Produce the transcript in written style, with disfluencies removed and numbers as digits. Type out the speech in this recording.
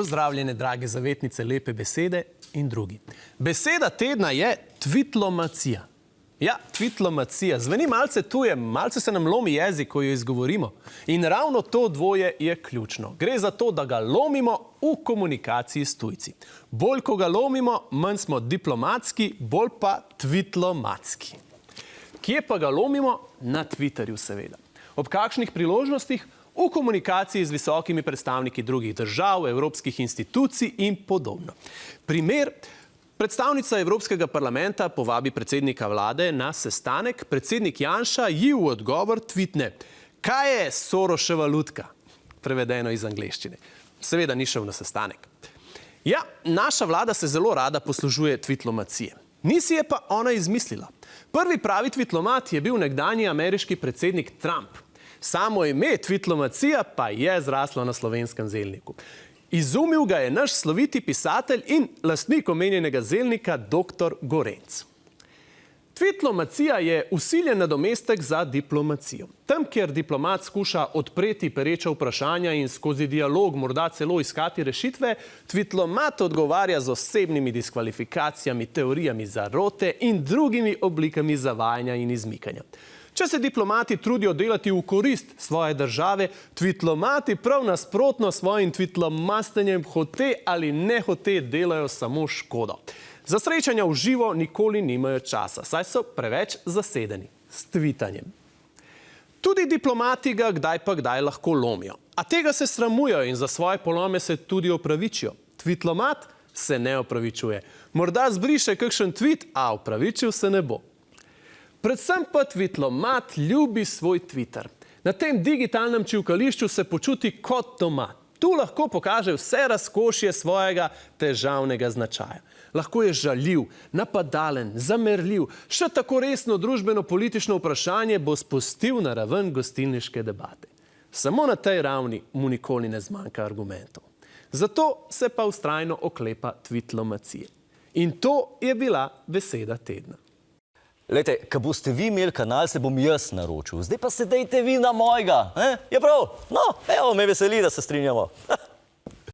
Pozdravljene, drage zavetnice, lepe besede in drugi. Beseda tedna je tvitlomacija. Ja, tvitlomacija. Zveni malce tuje, malce se nam lomi jezik, ko jo izgovorimo. In ravno to dvoje je ključno. Gre za to, da ga lomimo v komunikaciji s tujci. Bolj, ko ga lomimo, manj smo diplomatski, bolj pa tvitlomatski. Kje pa ga lomimo? Na Twitterju, seveda. Ob kakšnih priložnostih? V komunikaciji z visokimi predstavniki drugih držav, evropskih institucij in podobno. Primer, predstavnica Evropskega parlamenta povabi predsednika vlade na sestanek, predsednik Janša ji v odgovor tvitne: "Kaj je Soroševa lutka?" Prevedeno iz angleščine. Seveda ni šel na sestanek. Ja, naša vlada se zelo rada poslužuje tvitlomacije. Ni si je pa ona izmislila. Prvi pravi tvitlomat je bil nekdanji ameriški predsednik Trump. Samo ime tvitlomacija pa je zraslo na slovenskem zelniku. Izumil ga je naš sloviti pisatelj in lastnik omenjenega zelnika dr. Gorenc. Tvitlomacija je vsiljen nadomestek za diplomacijo. Tam, kjer diplomat skuša odpreti pereča vprašanja in skozi dialog morda celo iskati rešitve, tvitlomat odgovarja z osebnimi diskvalifikacijami, teorijami zarote in drugimi oblikami zavajanja in izmikanja. Če se diplomati trudijo delati v korist svoje države, tvitlomati prav nasprotno svojim tvitlomastenjem hote ali nehote delajo samo škodo. Za srečanja v živo nikoli nimajo časa, saj so preveč zasedeni s tvitanjem. Tudi diplomati ga kdaj pa kdaj lahko lomijo. A tega se sramujejo in za svoje polome se tudi opravičijo. Tvitlomat se ne opravičuje. Morda zbriše kakšen tvit, a opravičil se ne bo. Predvsem pa tvitlomat ljubi svoj Twitter. Na tem digitalnem čivkališču se počuti kot doma. Tu lahko pokaže vse razkošje svojega težavnega značaja. Lahko je žaljiv, napadalen, zamerljiv, še tako resno družbeno-politično vprašanje bo spustil na raven gostilniške debate. Samo na tej ravni mu nikoli ne zmanjka argumentov. Zato se pa vztrajno oklepa tvitlomacije. In to je bila beseda tedna. Glejte, ko boste vi imeli kanal, se bom jaz naročil. Zdaj pa se dejte vi na mojega. Je prav? No, evo, me veseli, da se strinjamo.